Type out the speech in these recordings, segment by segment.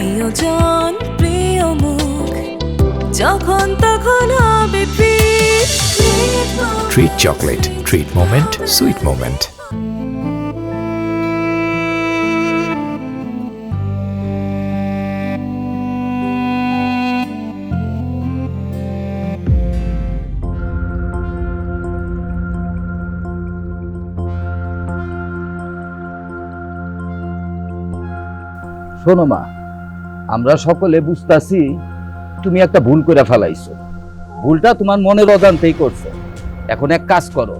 প্রিয়জন প্রিয় মুখ যখন তখন হবে treat chocolate, treat moment, sweet moment. শোনো মা, আমরা সকলে বুঝতাছি তুমি একটা ভুল করে ফেলাইছো। ভুলটা তোমার মনের অজান্তেই করছো। এখন এক কাজ করো,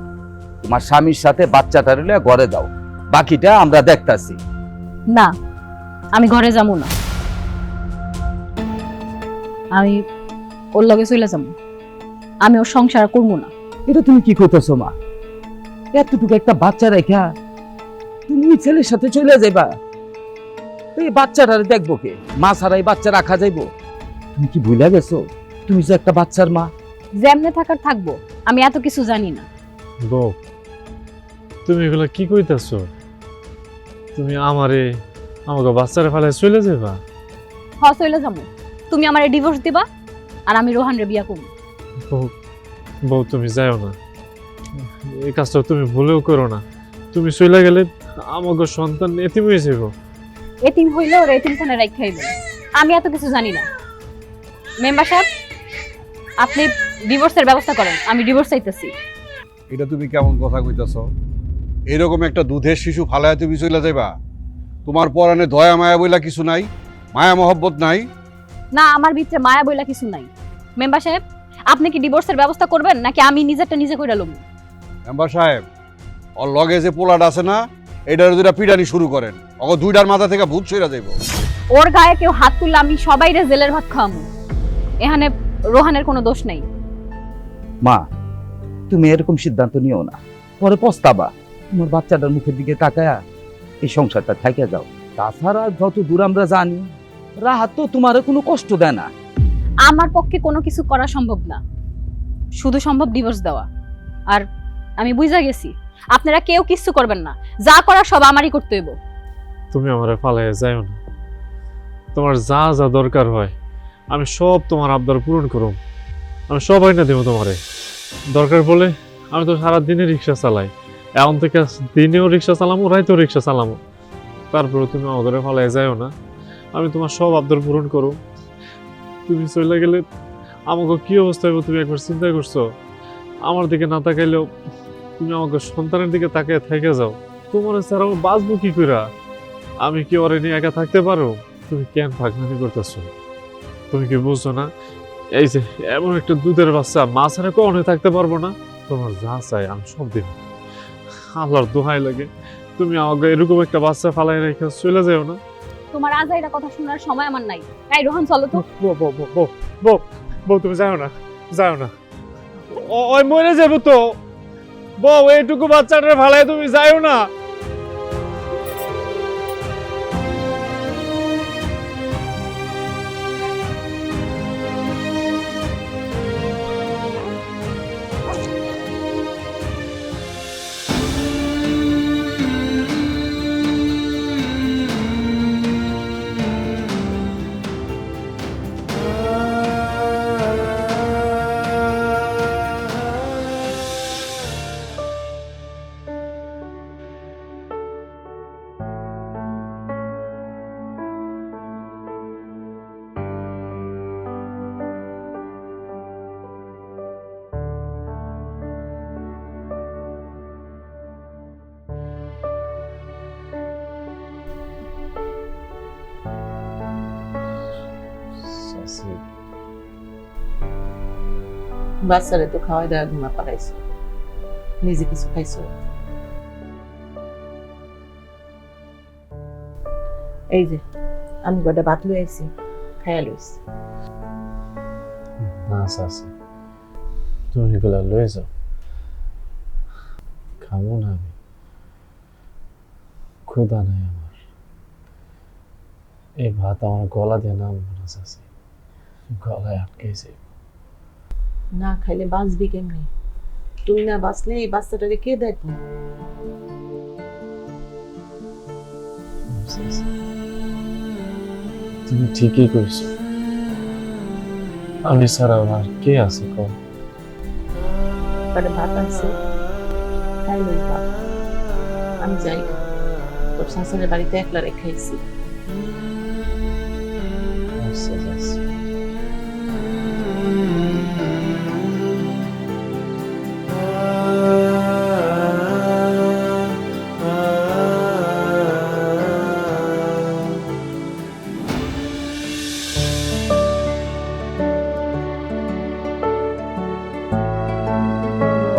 তোমার স্বামীর সাথে বাচ্চাটা নিয়ে ঘরে দাও, বাকিটা আমরা দেখতাছি। না, আমি ঘরে যাবো না। আমি ওর লগে চলে যাবো। আমি ওর সংসার করবো না। এটা তুমি কি করতেছো মা? এতটুকু একটা বাচ্চা রেখা তুমি ছেলের সাথে চলে যাইবা? এই বাচ্চাটা দেখবো কে? মা ছাড়াই বাচ্চা রাখা যাইবো? তুমি কি ভুলে গেছো তুমি যে একটা বাচ্চার মা? যেমনে থাকার থাকবো, আমি এত কিছু জানি না। বউ, তুমি এগুলা কি কইতাছো? তুমি আমাকে বাচ্চারা ফেলায় চলে যাবা? চলে যাবো। তুমি আমারে ডিভোর্স দিবা আর আমি রোহানরে বিয়া করব। বউ তুমি যাও না, এই কাজটা তুমি ভুলেও করো না। তুমি চলে গেলে আমাকে সন্তান এতিম হয়ে যাব। এতিম হইলে ওর এতিমখানে রাখাইবে। আমি এত কিছু জানি না। মেম্বার সাহেব, আপনি ডিভোর্সের ব্যবস্থা করেন। আমি ডিভোর্স চাইতেছি। এটা তুমি কেমন কথা কইতাছ? এরকম একটা দুধের শিশু ফালায় তুমি চলে যাইবা? তোমার পরাণে দয়া মায়া বইলা কিছু নাই? মায়া মহব্বত নাই? না, আমার ভিতরে মায়া বইলা কিছু নাই। মেম্বার সাহেব, আপনি কি ডিভোর্সের ব্যবস্থা করবেন নাকি আমি নিজেরটা নিজে কইরা লম? মেম্বার সাহেব, ওর লগে যে পোলাটা আছে না, এটার দুইটা পিটানি শুরু করেন। ওকে দুইটার মাথা থেকে ভূত সইরা যাইব। ওর গায়ে কেউ হাত তুললে আমি সবাইরে জেলের ভাত খাওয়াবো। এখানে রোহানের কোনো দোষ নাই। মা, তুমি এরকম সিদ্ধান্ত নিও না, পরে পস্তাবা। তোমার বাচ্চাটার মুখের দিকে তাকায়া এই সংসারটা থাইকে যাও। তাছাড়া যত দূর আমরা জানি, রাহাত তো তোমার কোনো কষ্ট দেয় না। আমার পক্ষে কোনো কিছু করা সম্ভব না, শুধু সম্ভব ডিভোর্স দেওয়া। আর আমি বুঝা গেছি আপনারা কেউ কিছু করবেন না, যা করার সব আমারই করতে হইব। তুমি আমারে ফালাইয়া যাও না। তোমার যা যা দরকার হয় আমি সব তোমার আবদার পূরণ করব। আমি সব আইনা দেবো তোমারে। দরকার বলে আমি তো সারা দিনে রিক্সা চালাই। এখন থেকে দিনেও রিক্সা চালামো, রাইতেও রিক্সা চালামো। তারপরে তুমি আমাদের ফালাইয়া যাও না। আমি তোমার সব আবদার পূরণ করব। তুমি চলে গেলে আমাকে কি অবস্থা হবে তুমি একবার চিন্তা করছো? আমার দিকে না তাকাইলেও তুমি আমাকে সন্তানের দিকে তাকিয়ে থেকে যাও। তোমার স্যার আমি বাঁচবো কি কইরা? আমি কি ওরে নিয়ে একা থাকতে পারো? তুমি কেন ভাগনানি করতেছো? তুমি কি বুঝছো না? এই যে এমন একটা দুধের বাচ্চা, মা ছাড়া কখনোই থাকতে পারবো না। তোমার যা চাই আমি সব দিব। আল্লাহর দোহাই লাগে, তুমি আমাকে এরকম একটা বাচ্চা ফালাই রেখে চলে যাও না। তোমার আজাইরা কথা শোনার সময় আমার নাই। এই রোহান, চলো তো। বউ তুমি যাও না, যাও না। ওই মরে যাবো তো। বউ, এইটুকু বাচ্চাটার ফালাই তুমি যাও না। বাচ্চারে তো খাওয়াই দেওয়া ঘুমা পাঠাইছো, নিজে কিছু খাইছো? এই যে আমি কটা ভাত লই আইছি, খাইয়া লইস। না চাচি, তুমি এগুলা লয়ে যাও, খাবো না আমি। ক্ষুধা নাই আমার। এই ভাত আমার গলা দিয়ে নামবো না চাচি, গলায় আটকেছে। না খাইলে বাঁচবি কেমনি? তুই না বাঁচলে এই বাচ্চাটারে কে দেখবো? তুমি ঠিকই কইছো, আমি ছাড়া আর কে আছে কম? তাহলে ভাত আনছে, খাই লই ভাত। আমি যাই, তোর শাশুড়ির বাড়িতে একলা রেখাইছি। আচ্ছা আচ্ছা।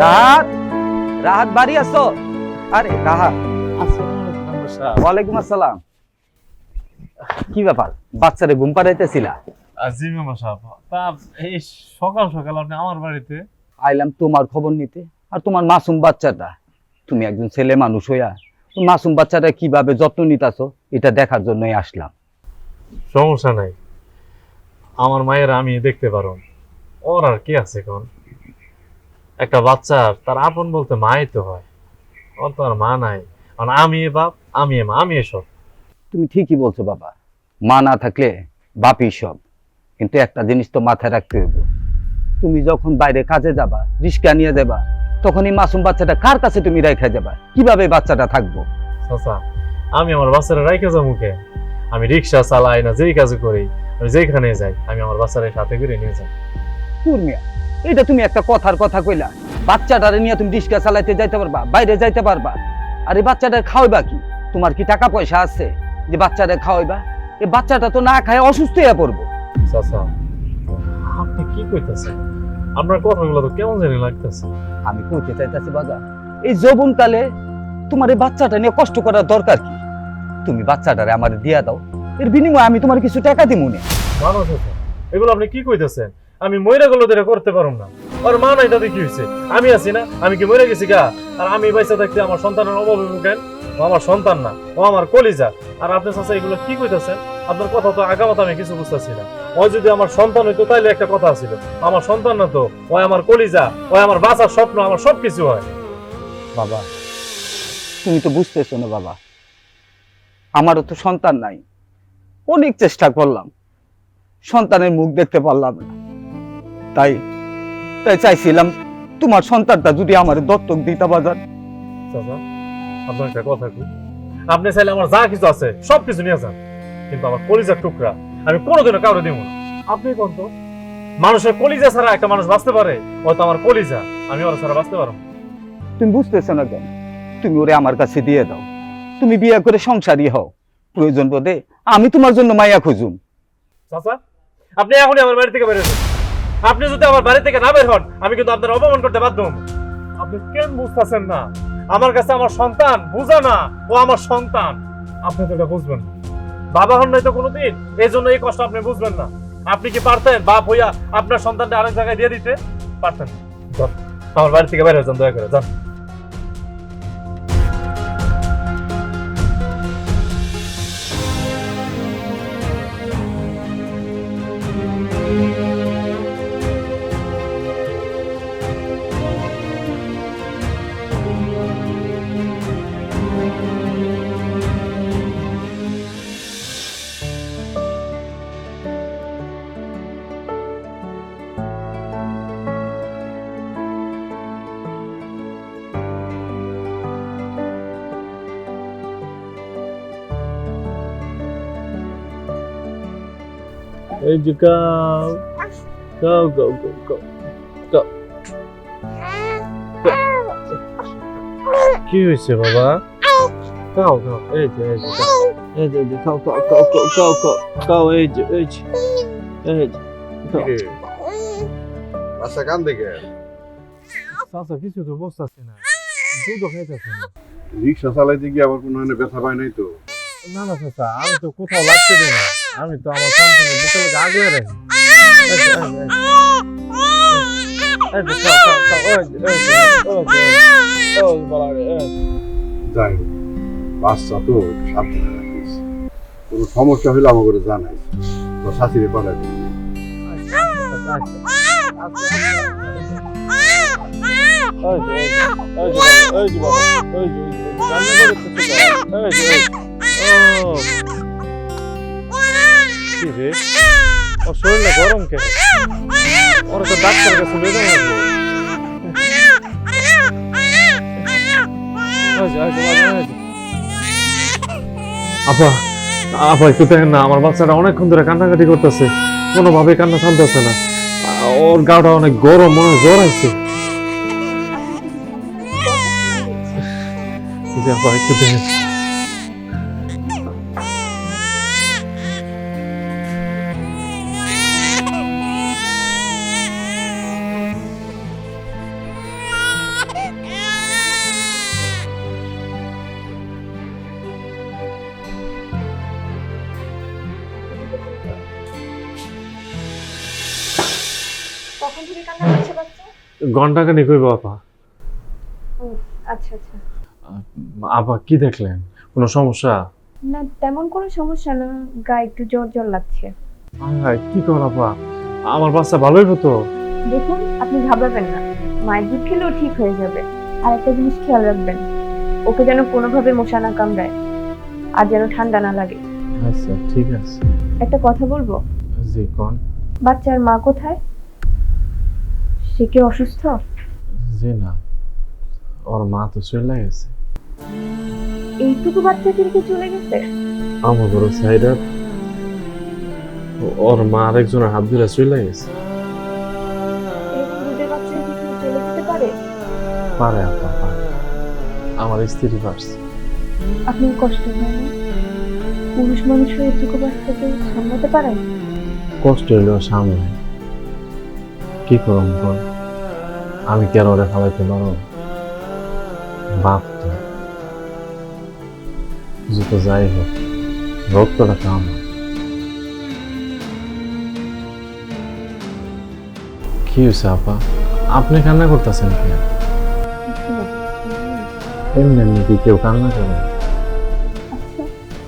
রাহাত, রাহাত বাড়ি আছো? আরে রাহাত, ওয়ালাইকুম আসসালাম। কি ব্যাপার, বাচ্চারে ঘুম পাড়াইতেছিলা? জি মামা সাহেব, তা এই সকাল সকাল আপনি আমার বাড়িতে? আইলাম তোমার খবর নিতে। আর তোমার মাসুম বাচ্চাটা, তুমি একজন ছেলে মানুষ হইয়া মাসুম বাচ্চাটা কিভাবে যত্ন নিতাছো এটা দেখার জন্যই আসলাম। সমস্যা নাই, আমার মায়ের আমি দেখতে পারো, ওর আর কি আছে কোন? একটা বাচ্চার তার আপন বলতে মাই তো হয়, ওর তো আর মা নাই। কারণ আমি বাপ, আমি মা, আমি এসব। তুমি ঠিকই বলছো বাবা, মা না থাকলে বাপই সব। কিন্তু একটা জিনিস তো মাথায় রাখতে হবে, তুমি যখন বাইরে কাজে যাবা, রিস্কা নিয়ে যাবা, তখন এই মাসুম বাচ্চাটা কার কাছে তুমি রেখে যাবা? কিভাবে বাচ্চাটা থাকবো? চাচা, আমি আমার বাচ্চারা রাইখে যাবো মুখে? আমি রিক্সা চালাই না, যেই কাজ করি, আমি যেখানে যাই, আমি আমার বাচ্চারা সাথে করে নিয়ে যাই। মিয়া, এটা তুমি একটা কথার কথা কইলা? বাচ্চাটারে নিয়ে তুমি রিস্কা চালাইতে যাইতে পারবা, বাইরে যাইতে পারবা? আর এই বাচ্চাটা খাওয়াইবা কি? তোমার কি টাকা পয়সা আছে যে বাচ্চাটা খাওয়াইবা? এই বাচ্চাটা তো না খায় অসুস্থ হয়ে পড়বো। চাচা, আপনি কি কইতেছেন? আপনার কথাগুলো তো কেমন জানি লাগতেছে। আমি কইতে চাইতেছি বাবা, এই যৌবনকালে তোমার এই বাচ্চাটা নিয়ে কষ্ট করার দরকার কি? তুমি বাচ্চাটারে আমার দিয়া দাও, এর বিনিময়ে আমি তোমার কিছু টাকা দিব না। মানুষ আছে, এগুলো আপনি কি কইতেছেন? আমি মইরা গুলো ধরে করতে পারুম না। আর মা নাই তাতে কি হয়েছে? আমি আছি না, আমি কি মরে গেছি গা? আর আমি বাইসা থাকতে আমার সন্তানের অভাবে মুখেন? ও আমার সন্তান না, ও আমার কলিজা। আর আপনি চাচা এগুলো কি কইতেছেন? আপনার কথা তো আগামাত আমি কিছু বুঝতেছি না। ও যদি আমার সন্তান হইতো তাইলে একটা কথা ছিল, আমার সন্তান না তো, ও আমার কলিজা, ও আমার বাঁচার স্বপ্ন, আমার সবকিছু হয়। বাবা, তুমি তো বুঝতেছো না বাবা, আমারও তো সন্তান নাই। অনেক চেষ্টা করলাম, সন্তানের মুখ দেখতে পারলাম না। তাই তাই চাইছিলাম তোমার সন্তানটা যদি আমার দত্তক দিতে বাজার। চাচা, আপনার একটা কথা কই, আপনি চাইলে আমার যা কিছু আছে সবকিছু নিয়ে যান, কিন্তু আমার কলিজার টুকরা আমি কোনোদিনও কাউরে দিব না। আপনি কোন তো মানুষের কলিজা ছাড়া একটা মানুষ বাঁচতে পারে? হয়তো আমার কলিজা, আমি ওর ছাড়া বাঁচতে পারবো। তুমি বুঝতেছো না কেন? তুমি ওরে আমার কাছে দিয়ে দাও, তুমি বিয়ে করে সংসারী হও। প্রয়োজন বোধে আমি তোমার জন্য মাইয়া খুঁজুম। চাচা, আপনি এখনই আমার বাড়ি থেকে বের হন। আপনি যদি আমার বাড়ি থেকে না বের হন, আমি কিন্তু আপনার অপমান করতে বাধ্য হব। আপনি কেন বুঝতেছেন না? আমার কাছে আমার সন্তান বুঝা না, ও আমার সন্তান। আপনি তো এটা বুঝবেন না, বাবা হন নাই তো কোনোদিন, এই জন্য এই কষ্ট আপনি বুঝবেন না। আপনি কি পারতেন বাপ হইয়া আপনার সন্তানটা আরেক জায়গায় দিয়ে দিতে পারতেন? যান, আমার বাড়ি থেকে বের হয়ে যান, দয়া করে যান। এই যে cow cow cow cow cow কি হয়েছে বাবা? কাউ কাউ, এই যে এই যে cow cow cow cow cow cow cow, এই যে বাচ্চা কান দেখে চাচা কিছু তো বুঝতেছি না, দুধও খাইতেছে না। রিক্সা চালাইতে গিয়ে আবার কোনো ব্যথা পায় নাই তো? না না চাচা, আমি তো কোথাও লাগতে দিই না, আমি তো আমার সন্তানের বুকে লেগে আগলে রাখি। যাই হোক, বাচ্চা তো সাবধানে রাখিস, কোনো সমস্যা হলে আমাকে জানাই, তোর শাশুড়ি পাঠাবি। কি রে ওর শরীরটা গরম কেন ওর তো ডাক্তারের কাছে নিয়ে যাওয়া লাগবে আপা আপা একটু দেখেন না আমার বাচ্চাটা অনেকক্ষণ ধরে কান্নাকাটি করতেছে কোনোভাবে কান্না থামতেছে না ওর গাটা অনেক গরম মনে হয় জ্বর আছে আপা একটু দেখেন কখন থেকে কান্না করছে বাচ্চা? ঘন্টা খানিক হইব আপা আচ্ছা আচ্ছা, আপা কি দেখলেন কোনো সমস্যা না তেমন কোনো সমস্যা না, গায়ে একটু জ্বর জ্বর লাগছে। কি কর আপা আমার বাচ্চা ভালোই হতো দেখুন আপনি ঘাবড়াবেন না, মায়ের দুধ খেলেও ঠিক হয়ে যাবে। আর একটা জিনিস খেয়াল রাখবেন, ওকে যেন কোনোভাবে মশা না কামড়ায়, আর যেন ঠান্ডা না লাগে। আচ্ছা ঠিক আছে একটা কথা বলবো, জি কোন বাচ্চার মা কোথায়? সে কি অসুস্থ? জি না ওর মা তো চলে গেছে এইটুকু বাচ্চাকে রেখে চলে গেছে? আমার বড় সাইডার ওর মা আরেকজনের হাত ধরে চলে গেছে এরকম দুধের বাচ্চা কি কেউ চলে যেতে পারে? পারে আপা পারে আমার স্ত্রী পারছে আপনার কষ্ট হয় না? পুরুষ মানুষ হয়ে এইটুকু বাচ্চাকে সামলাতে পারেন? কষ্ট হইলেও সামনে কি করম বল আমি কি আর ওরে খাওয়াইতে পারো বাপ তো যত যাই হোক রক্তটা তো আমার কি হয়েছে আপা আপনি কান্না করতেছেন কেন এমনি এমনি কি কেউ কান্না করে আচ্ছা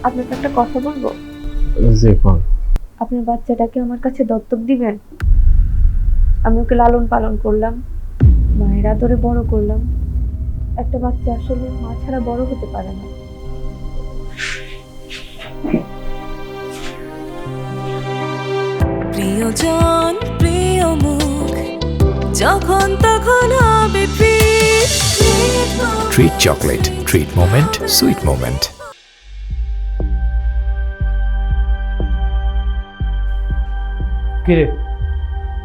আপনাকে একটা কথা বলবো, যে কোন আপনার বাচ্চাটাকে আমার কাছে দত্তক দিবেন? আমি ওকে লালন পালন করলাম, মায়ের আদরে বড় করলাম। একটা বাচ্চা আসলে মা ছাড়া বড় হতে পারে না। প্রিয়জন প্রিয় মুখ যখন তখন হবে Treat chocolate. Treat moment. Sweet moment. কিরে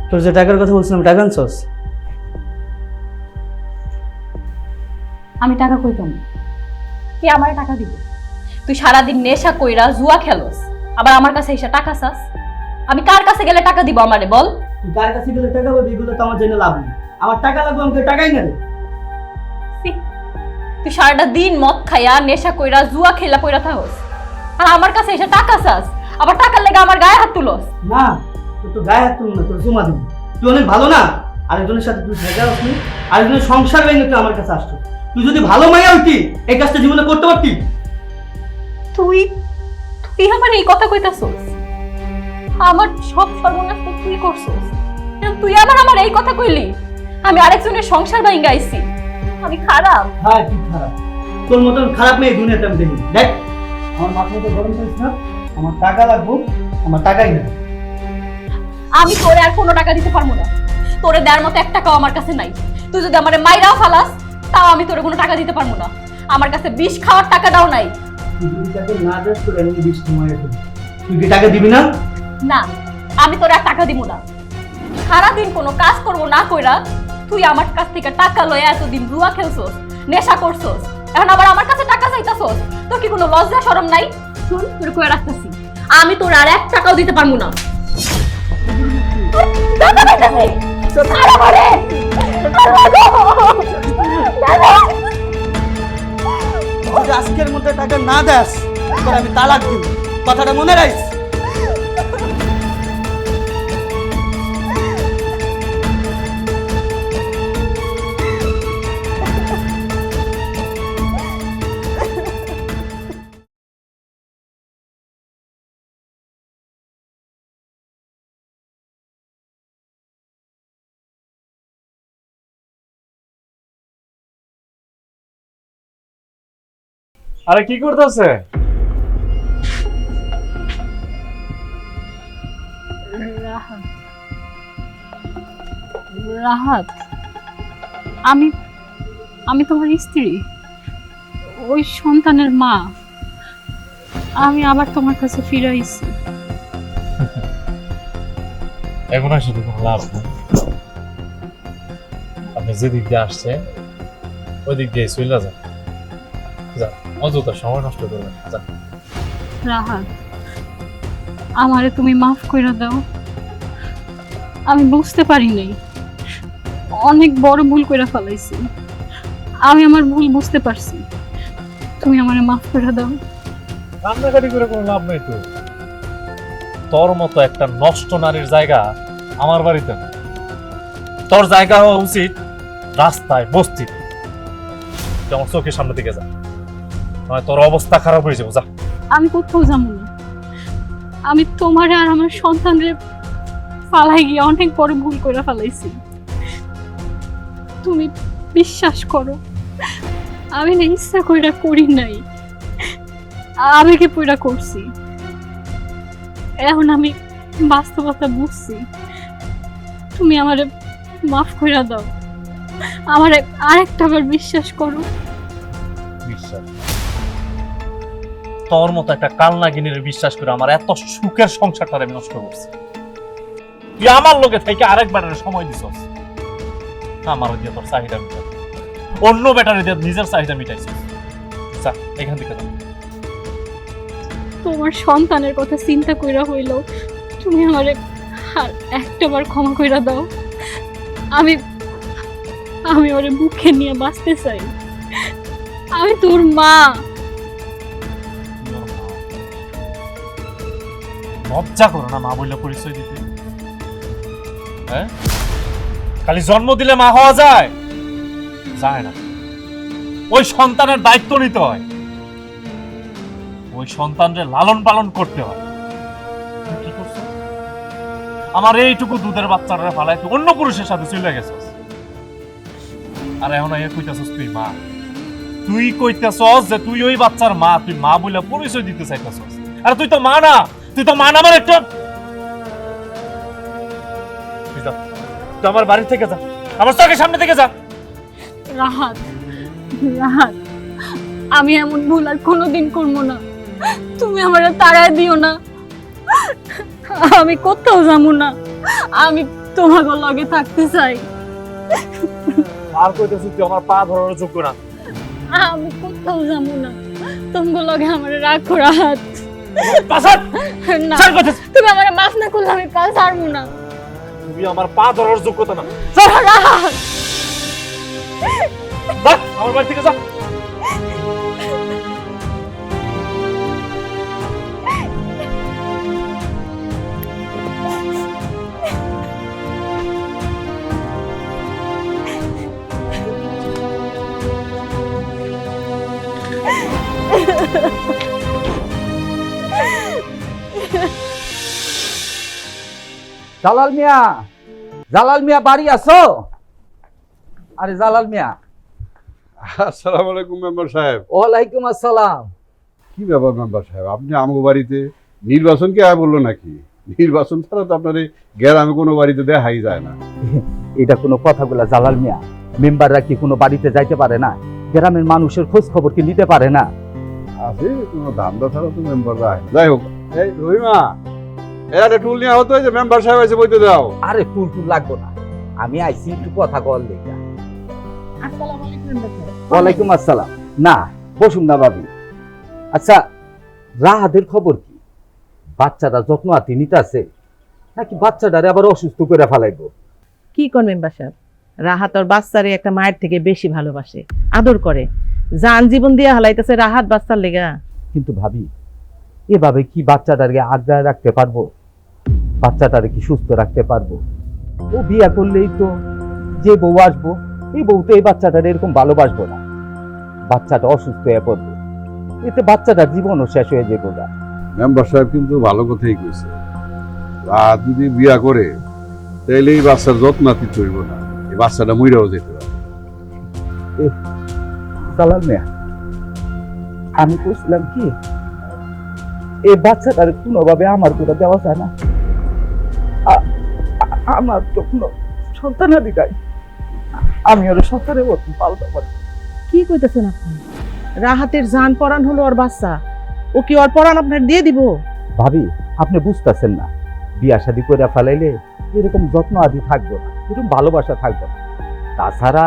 তোর যে টাকার কথা বলছিলাম টাকা আনছস? আমি টাকা কই পাবো? কে আমার টাকা দিব? তুই সারাদিন নেশা কইরা জুয়া খেলোস, আবার আমার কাছে এসে টাকা চাস? আমি কার কাছে গেলে টাকা দিব আমারে বল? তুই কার কাছে গেলে টাকা পাবি এগুলো তো আমার জন্য লাভ নেই। আমার টাকা লাগবে আমাকে টাকাই না রে। তুই সারাটা দিন মদ খাইয়া নেশা কইরা জুয়া খেলা পইরা থাকস, আর আমার কাছে এসে টাকা চাস, আবার টাকার লেগে আমার গায়ে হাত তুলস। না তোর তো গায়ে হাত তুলবো না, তোর জমা দিবি। তুই অনেক ভালো না, আরেকজনের সাথে তুই ভেজা আসলি, আরেকজনের সংসার ভেঙে তুই আমার কাছে আসতো। তুই যদি ভালো মাইয়া হইতি এই কাজটা জীবনে করতে পারতি? তুই তুই আমার এই কথা কইতাছস? আমার সব সর্বনাশ তো তুই করছস, তুই আবার আমার এই কথা কইলি? আমি আরেকজনের সংসার ভাঙা আইছি, আমি খারাপ? হ্যাঁ তুই খারাপ, তোর মতন খারাপ মেয়ে দুনিয়াতে আমি দেখি। দেখ আমার মাথা মতো গরম করিস না, আমার টাকা লাগবো, আমার টাকাই না। আমি তোরে আর কোনো টাকা দিতে পারবো না, তোরে দেওয়ার মতো 1 টাকাও আমার কাছে নাই। তুই যদি আমারে মাইরাও ফালাস তাও আমি তোরে কোনো টাকা দিতে পারবো না, আমার কাছে বিষ খাওয়ার টাকাটাও নাই। তুই যদি টাকা না দেস তোর এমনি বিষ সময় তুই কি টাকা দিবি না? না, আমি তোরে আর টাকা দিব না। সারাদিন কোনো কাজ করবো না কইরা তুই আমার কাছ থেকে টাকা লয়ে এতদিন জুয়া খেলছস, নেশা করছস, এখন আবার আমার কাছে টাকা চাইতাছস। তোর কি কোনো লজ্জা শরম নাই? শুন তোরে কইয়া রাখতাছি, আমি তোর আর 1 টাকাও দিতে পারবো না। যদি আজকের মধ্যে টাকা না দেস তোর আমি তালাক দিব, কথাটা মনে রাখিস। আরে কি করতেছে? রাহাত, আমি আমি তোমার স্ত্রী, ওই সন্তানের মা। আমি আবার তোমার কাছে ফিরে আইছি। এখন আসলে কোনো লাভ নেই। আপনি যে দিক দিয়ে আসছেন ওই দিক দিয়ে চলে যান। যান, অযথা সময় নষ্ট করবেন না। যান। রাহাত, আমারে তুমি মাফ করে দাও। আমি বুঝতে পারি নাই, অনেক বড় ভুল করে ফেলাইছি। আমি আমার ভুল বুঝতে পারছি, তুমি আমারে মাফ করে দাও। কান্নাকাটি করে কোনো লাভ নেই। তো তোর মতো একটা নষ্ট নারীর জায়গা আমার বাড়িতে না। তোর জায়গা হওয়া উচিত রাস্তায়, বস্তিতে। তুই আমার চোখের সামনে দিকে যা, নয় তোর অবস্থা খারাপ হয়ে যাবো। যা। আমি কোথাও যাবো না। আমি তোমারে আর আমার সন্তানরে ফালাই গিয়ে অনেক বড় ভুল করে ফেলাইছি। তুমি বিশ্বাস করো, আমি না ইচ্ছা কইরা করি নাই, আবেগে পইরা করছি। এখন আমি বাস্তবতা বুঝছি। তুমি আমারে মাফ কইরা দাও, আমারে আরেকটা বার বিশ্বাস করো। বিশ্বাস? তোর মতো একটা কালনাগিনীর বিশ্বাস করে আমার এত সুখের সংসারটা আমি নষ্ট করছি। তুই আমার লোকে থেকে আরেকবারের সময় দিছস। আমার দিয়ে তোর চাহিদা মিটাই, অন্য ব্যাটারি দিয়ে নিজের চাহিদা মিটাইছিস। যা এখান থেকে যা। তোমার সন্তানের কথা চিন্তা কইরা হইলো তুমি আমারে আর একটাবার ক্ষমা কইরা দাও। আমি আমি ওরে বুকে নিয়ে বাঁচতে চাই। আমি তোর মা। লজ্জা করো না মা বললে পরিচয় দিতে? হ্যাঁ, খালি জন্ম দিলে মা হওয়া যায়? যায় না। ওই সন্তানের দায়িত্ব নিতে হয়, ওই সন্তানদের লালন পালন করতে হয়। তুই কি করছিস? আমার এইটুকু দুধের বাচ্চারা ফালাই তুই অন্য পুরুষের সাথে চলে গেছিস। আর এখন কইতাছস তুই মা। তুই কইতাছস যে তুই ওই বাচ্চার মা, তুই মা বলে পরিচয় দিতে চাইতাছস। আরে তুই তো মা না, তুই তো মা না। আমার একটা তুই আমার বাড়ি থেকে যা, আমার চোখের সামনে থেকে যা। রাহাত, রাহাত, আমি এমন ভুল আর কোনোদিন করবো না। তুমি আমার তাড়ায় দিও না। আমি কোথাও যাবো না। আমি তোমাকে লগে থাকতে চাই। আর কইতেছিস তুই আমার পা ধরার যোগ্য না। আমি কোথাও যাবো না। তোমাকে লগে আমার রাখো রাহাত। না, তুমি আমার মাফ না করলে আমি পা ছাড়বো না। তুমি আমার পা ধরার যোগ্যতা না। রাহাত, আমার বাড়ি থেকে যা। জালাল মিয়া, জালাল মিয়া বাড়ি আছো? আরে জালাল মিয়া। আসসালামু আলাইকুম মেম্বার সাহেব। ওয়ালাইকুম আসসালাম। কি ব্যাপার মেম্বার সাহেব, আপনি আমগো বাড়িতে নির্বাচন কে আয় বললো নাকি? নির্বাচন ছাড়া তো আপনার গ্রামে কোনো বাড়িতে দেখাই যায় না। এটা কোনো কথাগুলা জালাল মিয়া? মেম্বাররা কি কোনো বাড়িতে যাইতে পারে না? গ্রামের মানুষের খোঁজ খবর কি নিতে পারে না? আছে কোনো ধান্দা ছাড়া তো মেম্বাররা আয়। যাই হোক, এই রহিমা, একটা টুল নিয়ে হতো, যে মেম্বার সাহেব এসে বইতে দাও। আরে টুল টুল লাগবো না, আমি আইছি একটু কথা কল লেগা। আসসালামু আলাইকুম মেম্বার সাহেব। ওয়ালাইকুম আসসালাম। না, বসুন না ভাবি। আচ্ছা, রাহাতের খবর কি? বাচ্চাটা যত্ন আতি নিতে আছে নাকি বাচ্চাটারে আবার অসুস্থ করে ফেলাইবো? কি কোন মেম্বার সাহেব, রাহাত ওর বাচ্চারে একটা মায়ের থেকে বেশি ভালোবাসে, আদর করে, জান জীবন দিয়ে হালাইতেছে রাহাত বাচ্চার লেগা। কিন্তু ভাবি, এভাবে কি বাচ্চাটাকে আগলায় রাখতে পারবো? বাচ্চাটারে কি সুস্থ রাখতে পারবো? ও বিয়ে করলেই তো যে বউ আসবো, এই বউ তো এই বাচ্চাটারে এরকম ভালোবাসবো না। বাচ্চাটা অসুস্থ হয়ে পড়বো, এতে বাচ্চাটার জীবনও শেষ হয়ে যাবো। মেম্বার সাহেব কিন্তু ভালো কথাই কইছে। রাত যদি বিয়া করে তাহলে এই বাচ্চার যত্ন আতি করবো না, এই বাচ্চাটা মইরাও যেতে পারে। জালাল মিয়া, আমি কইছিলাম কি, এই বাচ্চাটার কোনোভাবে আমার করে দেওয়া যায় না? আমার তো কোনো সন্তানাদি নাই, আমি ওর সন্তানের মতন পালতে পারি। কি কইতেছেন আপনি? রাহাতের জান পরাণ হলো ওর বাচ্চা, ও কি ওর পরাণ আপনার দিয়ে দিব? ভাবি, আপনি বুঝতেছেন না, বিয়া শাদি করে ফেলাইলে এরকম যত্ন আদি থাকবো না, এরকম ভালোবাসা থাকবো না। তাছাড়া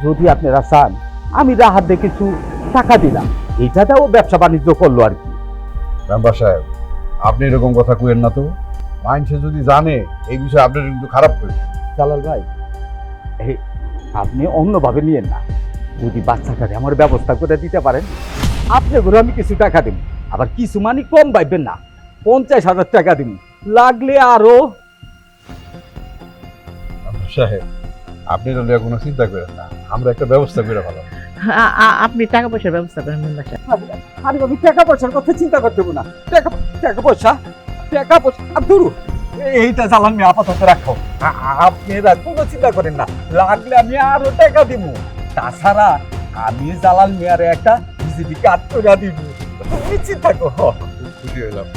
যদি আপনারা চান, আমি রাহাত দিয়ে কিছু টাকা দিলাম, এইটাতেও ব্যবসা বাণিজ্য করলো আর কি। মেম্বার সাহেব, আপনি এরকম কথা কইেন না তো। মানুষে যদি জানে এই বিষয়ে আপনার কিন্তু খারাপ করে। জালাল ভাই, এই আপনি অন্যভাবে নিয়েন না, যদি বাচ্চাটারে আমার ব্যবস্থা করে দিতে পারেন, আপনার আমি কিছু টাকা দিব। আবার কিছু মানে কম পাইবেন না, 50,000 টাকা দিব, লাগলে আরো। মেম্বার সাহেব, আপনি তাহলে কোনো চিন্তা করেন না, আমরা একটা ব্যবস্থা করে ফেলাম। আপনি টাকা পয়সার ব্যবস্থা করেন মেম্বার সাহেব। আরে আমি টাকা পয়সার কথা চিন্তা করতে হবে না, টাকা পয়সা ধরু, এইটা জ্বালান আমি আপাতত রাখো, আপনারা কোনো চিন্তা করেন না, লাগলে আমি আরো টাকা দিব। তাছাড়া আমি জালাল মিয়ারে একটা বিজেপি কার্ড করে দিব, তুমি চিন্তা করো। খুশি হইলাম,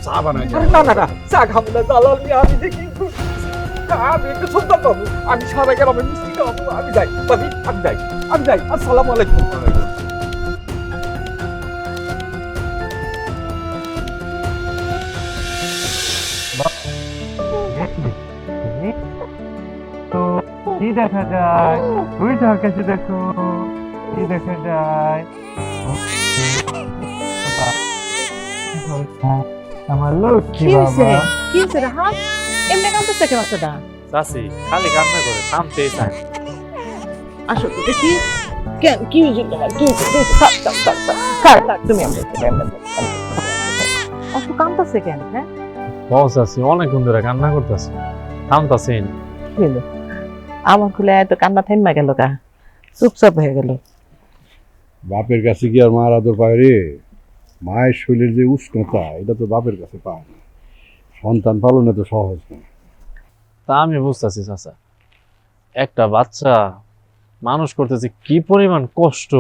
চা বানাই। আরে না না না, চা খাবো না জালাল মিয়া, আমি দেখি আমি একটু সন্তান পাবো, আমি সারা গ্রামে মিষ্টি খাবো। আমি যাই ভাবি, আমি যাই। আসসালামু আলাইকুম। কি দেখা যায়? ওই তো আকাশে দেখো, কি দেখা যায়? আমার লক্ষ্মী বাবা। কি হয়েছে রাহাত? এমনি কাঁদতেছে কেন বাচ্চাটা? চাচি খালি কান্না করে, থামতেই চায় না। আসো তো দেখি, কেন কি হয়েছে তোমার? কি হয়েছে? তুমি অত কাঁদতেছে কেন? হ্যাঁ, চাচি অনেকক্ষণ ধরে কান্না করতেছে, থামতেছে না। কি হলো? আমার খুলে এত কান্না থেমা গেল কা, চুপচাপ হয়ে গেল। বাপের কাছে কি আর মার আদর পায় রে? মায়ের শরীরের যে উষ্ণতা, এটা তো বাপের কাছে পায় না। সন্তান পালনে তো সহজ না। তা আমি বুঝতেছি চাচা, একটা বাচ্চা মানুষ করতেছে কি পরিমাণ কষ্ট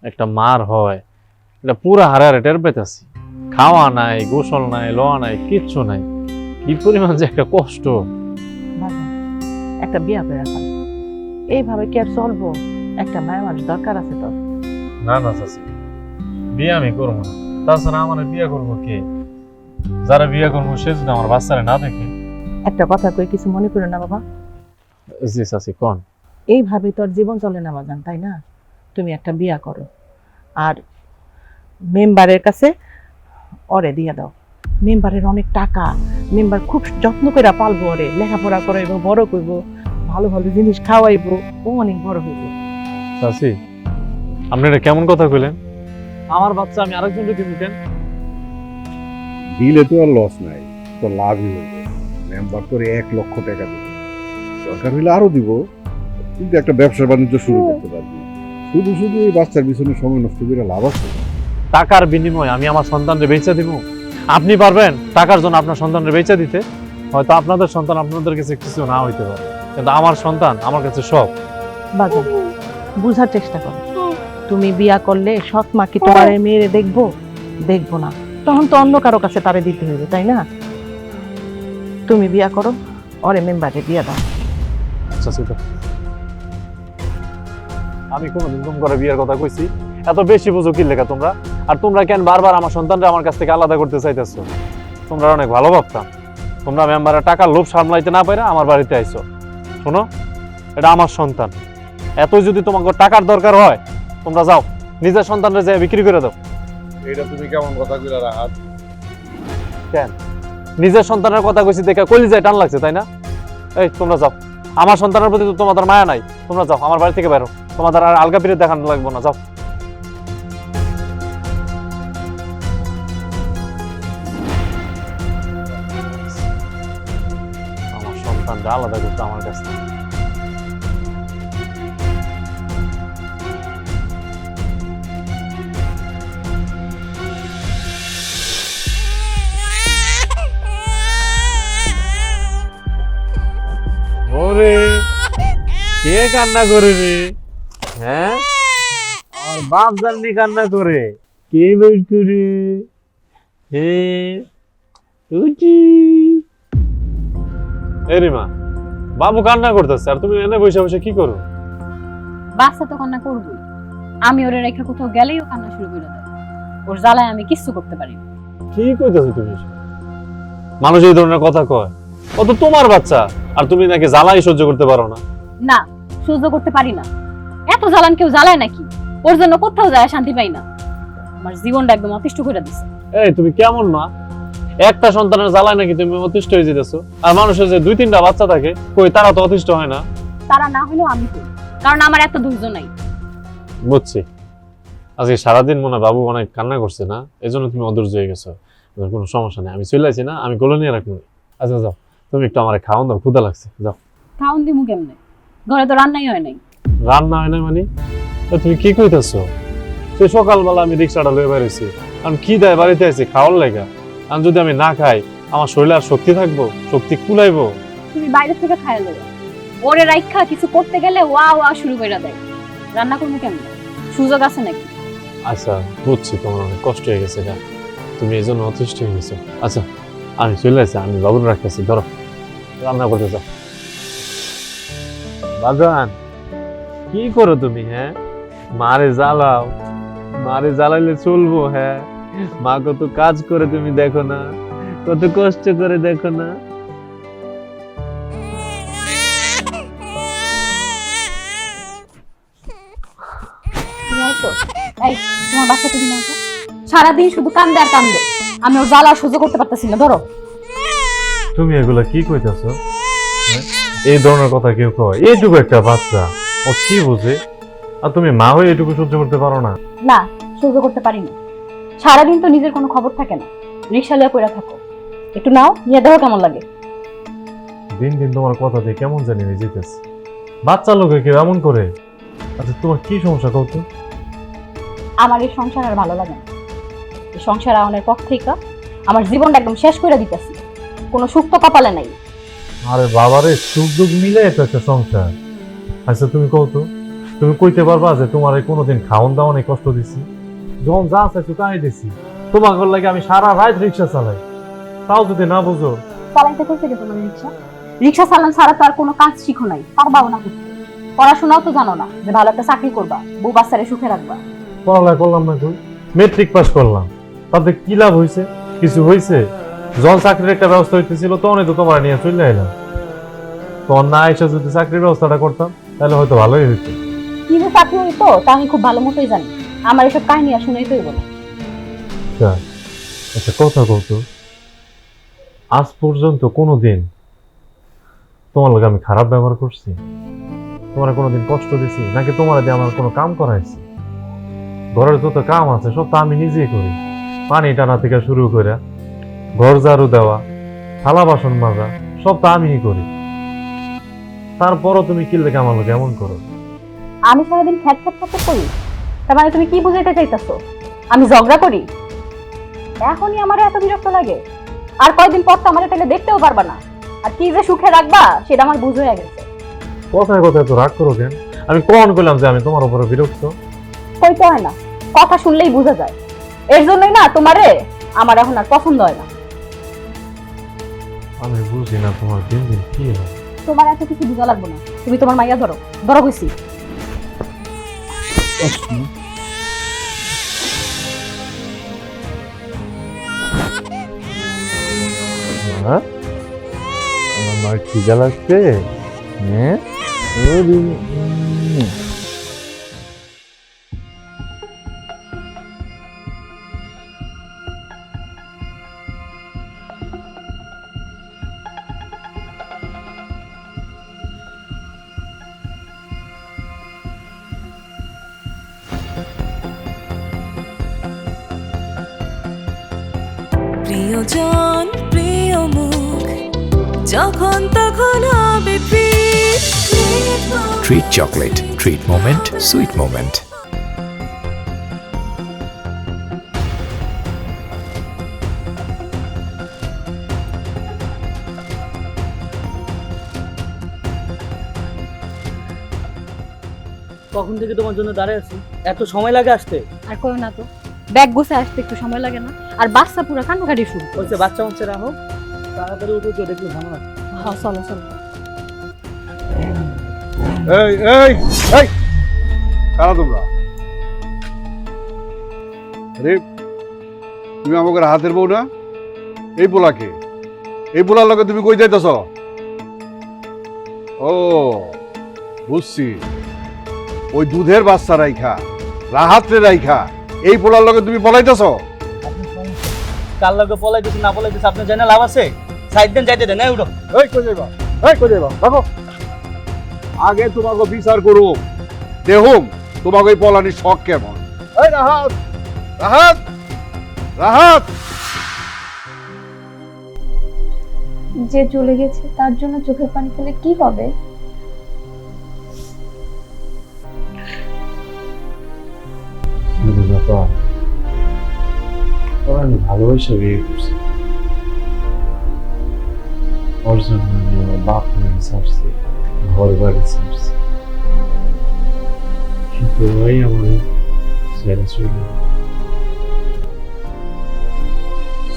একটা মার হয়, এটা পুরা হারে টের পেতেছি। খাওয়া নাই, গোসল নাই, লোয়া নাই, কিচ্ছু নাই, কি পরিমাণ যে একটা কষ্ট। বাবা, একটা বিয়া করে ফেল, এইভাবে কি আর চলবো? একটা মায়ের মানুষ দরকার আছে তো। না না চাচি, বিয়ে আমি করবো না। তাছাড়া আমার বিয়ে করবো কে? যারা বিয়ে করবো সে যদি আমার বাচ্চারা না দেখে। একটা কথা কই, কিছু মনে করো না বাবা। জি চাচি, কোন? এইভাবে তোর জীবন চলে না বাজান, তাই না? তুমি একটা বিয়া করো, আর মেম্বারের কাছে ওরে দিয়ে দাও। মেম্বারের অনেক টাকা, মেম্বার খুব যত্ন করে পালবো, ওরে লেখাপড়া করাইব, বড় করব, ভালো ভালো জিনিস খাওয়াইবো, ও অনেক বড় হইব। চাচি, আপনি এটা কেমন কথা কইলেন? আমার বাচ্চা আমি আরেকজনকে দিব কেন? দিলে তো আর লস নাই, তো লাভই হইবে। মেম্বার করে 1 লক্ষ টাকা দেবে, দরকার হইলে আরো দিব, কিন্তু একটা ব্যবসা বাণিজ্য শুরু করতে পারবি। শুধু শুধু এই বাচ্চার পিছনে সময় নষ্ট করে লাভ আছে? টাকার বিনিময়ে আমি আমার সন্তানকে বেচে দিব? আপনি পারবেন টাকার জন্য আপনার সন্তানকে বেচে দিতে? হয়তো আপনাদের সন্তান আপনাদের কাছে কিছু না হইতে পারে, কিন্তু আমার সন্তান আমার কাছে সব। বাজান, বুঝার চেষ্টা করো। তুমি বিয়া করলে সৎ মা কি তোমার এই মেয়েরে দেখবো না, তখন তো অন্য কারো কাছে তারে দিতে হইবে, তাই না? তুমি বিয়া করো, ওরে মেম্বারে বিয়া দাও। চাচি তো, আমি কোনোদিন তুমি করে বিয়ের কথা কইছি? এত বেশি বুঝো কি লেখা তোমরা? আর তোমরা কেন বারবার আমার সন্তানরা আমার কাছ থেকে আলাদা করতে চাইতেছো? তোমরা অনেক ভালো ভাবতাম, তোমরা মেম্বারের টাকার লোভ সামলাইতে না পারে আমার বাড়িতে আইছো। শোনো, এটা আমার সন্তান, এত যদি তোমাকে টাকার দরকার হয় তোমরা যাও নিজের সন্তানরা যে বিক্রি করে দাও। এটা তুমি কেমন কথা কইলা রাহাত? কেন? নিজের সন্তানের কথা কইছি দেখে কলিজায় টান লাগছে, তাই না? এই তোমরা যাও, আমার সন্তানের প্রতি তো তোমাদের মায়া নাই, তোমরা যাও আমার বাড়ি থেকে বেরো, তোমাদের আর আলগা পিরিয়ড দেখানো লাগবে না, যাও। আমার সন্তানরা আলাদা করতে আমার কাছ থেকে। ওরে, কে কান্না করে রে? হ্যাঁ, আমার বাপ জাননি কান্না করে, কে বেশ করে? হে উঠি। এ রিমা, বাবু কান্না করতেছে আর তুমি এনে বসে বসে কি করো? বাচ্চা তো কান্না করবই, আমি ওরে রেখে কোথাও গেলেই ও কান্না শুরু করে দেয়। ওর জ্বালায় আমি কিচ্ছু করতে পারি না। কি কইতাছো তুমি এসব? মানুষ এই ধরনের কথা কয়, ও তো তোমার বাচ্চা আর তুমি নাকি জ্বালাই সহ্য করতে পারো না। না, সহ্য করতে পারি না। এত জ্বালান কেউ জ্বালায় নাকি? ওর জন্য কোথাও যায় শান্তি পাই না। আমার জীবনটা একদম অতিষ্ঠ করে দিছে। এই তুমি কেমন মা? একটা সন্তানের জ্বালায় নাকি তুমি অতিষ্ঠ হয়ে যেতেছো? আর মানুষের যে 2-3টা বাচ্চা থাকে, কই তারা তো অতিষ্ঠ হয় না? তারা না হলেও আমি করি, কারণ আমার এত ধৈর্য নাই। বুঝছি, আজকে সারাদিন মনে হয় বাবু অনেক কান্না করছে না, এজন্য তুমি অধৈর্য হয়ে গেছো। কোনো সমস্যা নেই, আমি চলে আসি না, আমি কোলে নিয়ে রাখবো। আচ্ছা যাও, তুমি একটু আমার খাওয়ান দাও, ক্ষুধা লাগছে। যাও। খাওন দিমু কেমনে? ঘরে তো রান্নাই হয় নাই। রান্না হয় না মানে? তো তুমি কি কইতাছো? সে সকালবেলা আমি রিক্সাটা লয়ে বেরিয়েছি, আমি কি দেয় বাড়িতে আছি খাওয়ার লাগা। আর যদি আমি না খাই আমার শরীরে আর শক্তি থাকবো? শক্তি কুলাইবো? তুমি বাইরে থেকে খাইয়া লইয়া, ওরে রাইখা কিছু করতে গেলে ওয়া ওয়া শুরু করে দেয়। রান্না করবো কেমনে? সুযোগ আছে নাকি? আচ্ছা বুঝছি, তোমার অনেক কষ্ট হয়ে গেছে গা, তুমি এই জন্য অতিষ্ঠ হয়ে গেছো। আচ্ছা আমি চলে আসছি, আমি বাবুর রাখতেছি, ধরো রান্না করতে যাও। বাজান কি করো তুমি? হ্যাঁ, মারে জ্বালাও, মারে জ্বালাইলে চলবো? হ্যাঁ, মা কত কাজ করে তুমি দেখো না, কত কষ্ট করে দেখো না। তুমি আইছো? এই তোমার বাচ্চাটা দিন আইছো? সারাদিন শুধু কান্দে আর কান্দে, আমি ওর জ্বালা সহ্য করতে পারতেছি না। ধরো। তুমি এগুলা কি কইতাছো? এই ধরনের কথা কেউ কয়? এইটুকু একটা বাচ্চা, ও কি বুঝে? আর তুমি মা হয়ে এটুকু সহ্য করতে পারো না? না, সহ্য করতে পারি না। সারাদিন তো নিজের কোনো খবর থাকে না, রিক্সা লিয়ে পড়ে থাকো। একটু নাও, নিয়ে দেখো কেমন লাগে। দিন দিন তোমার কথা দিয়ে কেমন জানি আমি যেতেছে। বাচ্চা লোকে কেউ এমন করে? আচ্ছা তোমার কি সমস্যা কত? আমার এই সংসার আর ভালো লাগে না। এই সংসার আওয়ানোর পর থেকে আমার জীবনটা একদম শেষ করে দিতেছি। কোনো সুখ তো কপালে নাই। আরে বাবারে, সুখ দুঃখ মিলে তো একটা সংসার। আচ্ছা তুমি কত, তুমি কইতে পারবা যে তোমার কোনোদিন খাওন দাওয়ানে কষ্ট দিছি? যখন যা চাইছো তাই দিছি। তোমার ঘর লাগে আমি সারা রাত রিক্সা চালাই, তাও যদি না বুঝো। চালাইতে কইছে কি তোমার রিক্সা? রিক্সা চালান ছাড়া তো আর কোনো কাজ শিখো নাই, পারবাও না করতে। পড়াশোনাও তো জানো না যে ভালো একটা চাকরি করবা, বউ বাচ্চারে সুখে রাখবা। পড়ালেখা করলাম না কই, মেট্রিক পাস করলাম, তাতে কি লাভ হয়েছে? কিছু হয়েছে? যখন চাকরির একটা ব্যবস্থা হইতেছিল তখনই তো তোমার নিয়ে চলে এলাম। তখন না এসে যদি চাকরির ব্যবস্থাটা করতাম তাহলে হয়তো ভালোই হইতো। কি যে চাকরি হইতো তা আমি খুব ভালো মতোই জানি। আমার এসব কাহিনী আর শুনেই তো না। আচ্ছা কথা কতো, আজ পর্যন্ত কোনোদিন তোমার লগে আমি খারাপ ব্যবহার করছি? তোমার কোনোদিন কষ্ট দিছি নাকি তোমার দিয়ে আমার কোনো কাম করাইছি? ঘরের যত কাম আছে সব তো আমি নিজেই করি, পানি টানা থেকে শুরু করে ঘর ঝাড়ু দেওয়া, থালা বাসন মাজা সব তো আমিই করি। তারপরও তুমি কি লেগে আমার লগে এমন করো? আমি সারাদিন খ্যাট খ্যাট খ্যাট করি, তার মানে তুমি কি বুঝাইতে চাইতেছো? আমি ঝগড়া করি? এখনই আমার এত বিরক্ত লাগে, আর কয়দিন পর তো আমার তাহলে দেখতেও পারবা না। আর কি যে সুখে রাখবা সেটা আমার বুঝ হয়ে গেছে। কথায় কথায় তো রাগ করো কেন? আমি কখন কইলাম যে আমি তোমার উপরে বিরক্ত? কইতে হয় না, কথা শুনলেই বোঝা যায়। এর জন্যই না তোমারে আমার এখন আর পছন্দ হয় না। আমি বুঝি না তোমার দিন দিন কি হয়। তোমার এত কিছু বুঝা লাগবে না, তুমি তোমার মাইয়া ধরো, ধরো কইছি। আমার খিদা লাগছে। হ্যাঁ প্রিয়জন প্রিয় মুখ, যখন তখন হবে Treat chocolate. Treat moment. Sweet moment. কখন থেকে তোমার জন্য দাঁড়ায় আছি, এত সময় লাগে আসতে? আর কইও না তো, ব্যাগ গুছে আসতে একটু সময় লাগে না? আর বাচ্চা পুরো কান্নাকাটি শুরু বলছে বাচ্চা বাচ্চা রাখো, তাড়াতাড়ি উঠে তো দেখলে ঝামেলা। হ্যাঁ চলো চলো। এই এই এই কারা তোমরা? আরে তুমি আমাকে হাতের বউ না? এই পোলাকে, এই পোলার লগে তুমি কই যাইতেছ? ও বুঝছি, ওই দুধের বাচ্চা রাইখা, রাহাতরে রাইখা এই পোলার লগে তুমি পলাইতেছ? কার লগে পলাইতেছি না পলাইতেছি আপনি জানা লাভ আছে? সাইড দেন যাইতে দেন, এই উঠো। এই কই যাইবা? এই কই যাইবা? দেখো আগে তোমাকে বিচার করো, দেখুম তোমাকে এই পলানির শখ কেমন। এই রাহাত, রাহাত, রাহাত! যে চলে গেছে তার জন্য চোখের পানি ফেলে কি হবে? আমি ভালোবাসা বিয়ে করছি, ওর জন্য আমি আমার বাপ মাকে ছাড়ছি, ঘর বাড়ি ছাড়ছি, কিন্তু ওই আমার ছেড়ে চলে গেল।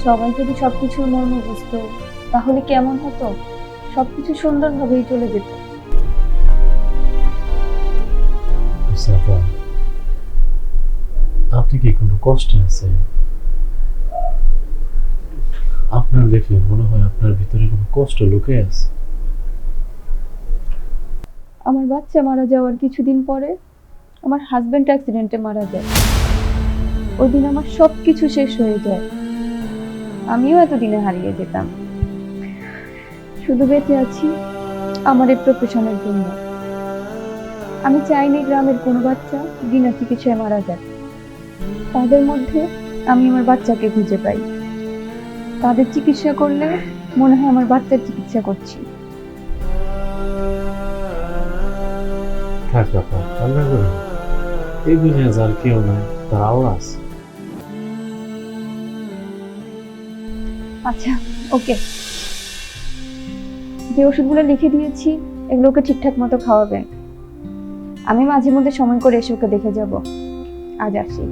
সবাই যদি সবকিছুর মর্ম বুঝতো তাহলে কেমন হতো? সবকিছু সুন্দরভাবেই চলে যেত। সাফা, আপনি কি কোনো কষ্ট আছে? আপনার দেখলে মনে হয় আপনার ভিতরে কোনো কষ্ট লুকিয়ে আছে। আমার বাচ্চা মারা যাওয়ার কিছুদিন পরে আমার হাজবেন্ড অ্যাক্সিডেন্টে মারা যায়। ওই দিন আমার সবকিছু শেষ হয়ে যায়। আমিও এতদিনে হারিয়ে যেতাম। শুধু বেঁচে আছি আমার এই প্রফেশনের জন্য। আমি চাইনি গ্রামের কোনো বাচ্চা বিনা চিকিৎসায় মারা যায়। তাদের মধ্যে আমি আমার বাচ্চাকে খুঁজে পাই। তাদের চিকিৎসা করলে মনে হয় আমার বাচ্চার চিকিৎসা করছি। থাক আপা, কান্না করুন। এই দুনিয়া যার কেউ নাই, তার আল্লাহ আছে। আচ্ছা, ওকে। যে ওষুধগুলো লিখে দিয়েছি এগুলোকে ঠিকঠাক মতো খাওয়াবেন। আমি মাঝে মধ্যে সময় করে এসে ওকে দেখে যাব। আজ আসি।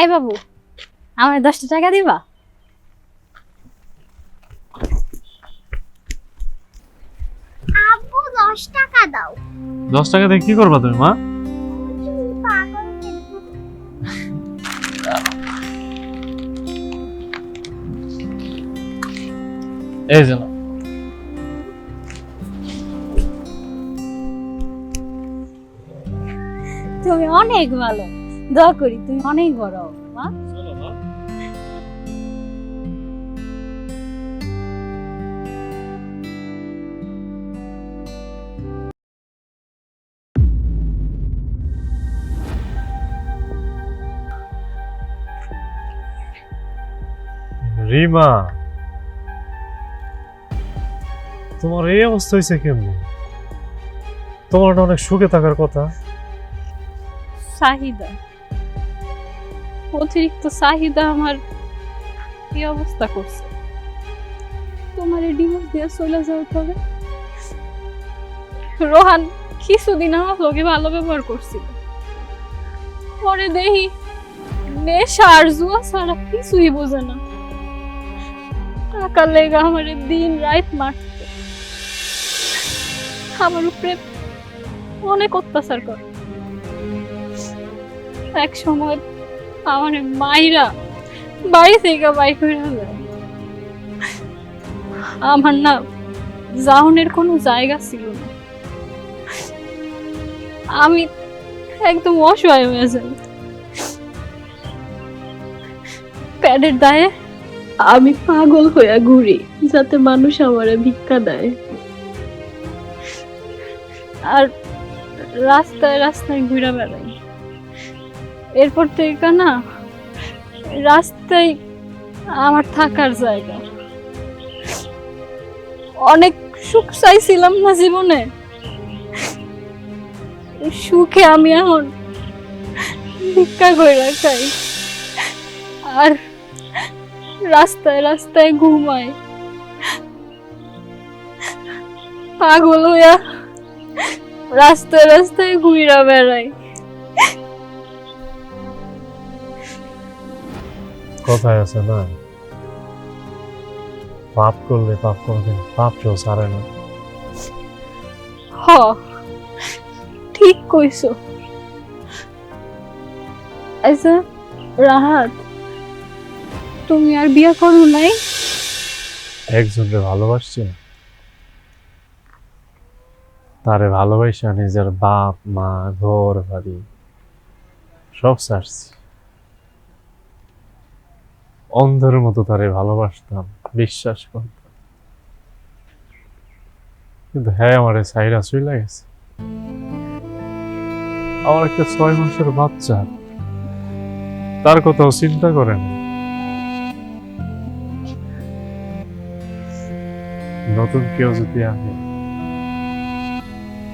এই বাবু, আমার 10টা টাকা দিবা? আব্বু 10 টাকা দাও। 10 টাকা দিয়ে কি করবা তুমি মা? পাগল কিন্তু এই যে নাও। তুমি অনেক ভালো, দোয়া করি তুমি অনেক বড় হও, মা। রিমা, তোমার এই অবস্থা হয়েছে কেমনি? তোমার না অনেক সুখে থাকার কথা। চাহিদা, অতিরিক্ত চাহিদা আমার এই অবস্থা করছে। তোমার ডিভোর্স দিয়ে চলে যাওয়ার পরে রোহান কিছুদিন আমার লোকে ভালো ব্যবহার করছিল, পরে দেখি নেশা আর জুয়া ছাড়া কিছুই বোঝে না। টাকা লেগে আমার দিন রাত মারতে, আমার উপরে অনেক অত্যাচার করে। এক সময় আমার মাইরা বাড়ি থেকে বাই করে যায়। আমার না যাওনের কোনো জায়গা ছিল না, আমি একদম অসহায় হয়ে যাই। প্যাডের দায়ে আমি পাগল হয়ে ঘুরি যাতে মানুষ আমারে ভিক্ষা দেয়, আর রাস্তায় রাস্তায় ঘুরে বেড়াই। এরপর থেকে না রাস্তায় আমার থাকার জায়গা। অনেক সুখ চাইছিলাম না জীবনে, সুখে আমি এখন ভিক্ষা করে খাই আর রাস্তায় রাস্তায় ঘুমাই। পাগল হইয়া রাস্তায় রাস্তায় ঘুরা বেড়াই। কথায় আছে না, পাপ করলে পাপ কোনোদিন পাপ কেউ ছাড়ে না। হ, ঠিক কইছো। আচ্ছা রাহাত, তুমি আর বিয়ে করো নাই? একজনকে ভালোবাসছি, তারে ভালোবাসা নিজের বাপ মা ঘর বাড়ি সব ছাড়ছি। অন্ধের মতো তারে ভালোবাসতাম, বিশ্বাস করতাম, কিন্তু হ্যাঁ আমারে সাইরা চলে গেছে। আমার একটা 6 মাসের বাচ্চা, তার কথাও চিন্তা করে না। নতুন কেউ যদি আসে,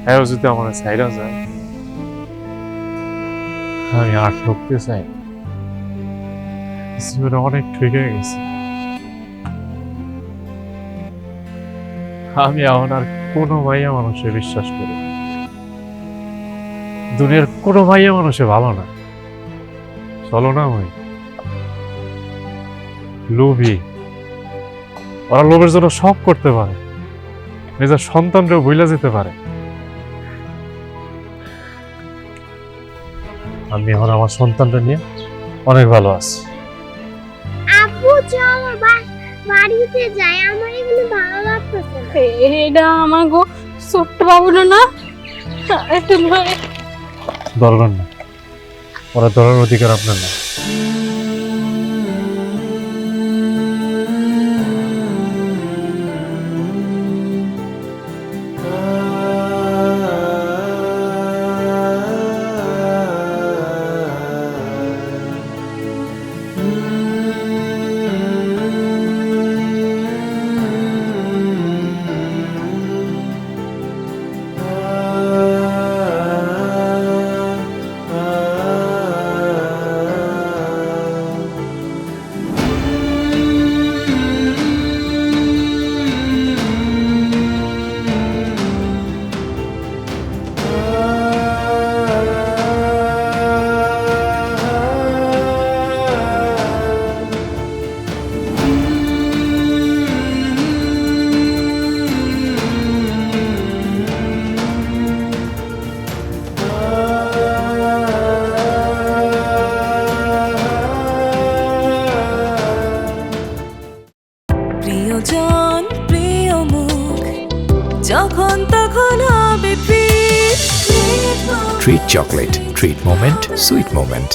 হ্যাঁ যদি আমার সাইরা যায়, আমি আর ঠকতে চাই। জীবনে অনেক ঠকে গেছে, আমি এখন আর কোনো মাইয়া মানুষে বিশ্বাস করি। দুনিয়ার কোনো মাইয়া মানুষে ভালো না, চলো না ওই লোভী। ওরা লোভের জন্য সব করতে পারে, নিজের সন্তানকেও ভুলে যেতে পারে। আমি এখন আমার সন্তানটা নিয়ে অনেক ভালো আছি। আব্বু চলো বাড়িতে যাই, আমার এখানে ভালো লাগতেছে না। এটা আমার গো ছোট্ট বাবুটা না, একটু ধরে। দরকার না, ওরা ধরার অধিকার আপনার না। প্রিয়জন প্রিয় মুখ, যখন তখন হবে ফির। Treat chocolate. Treat moment. Sweet moment.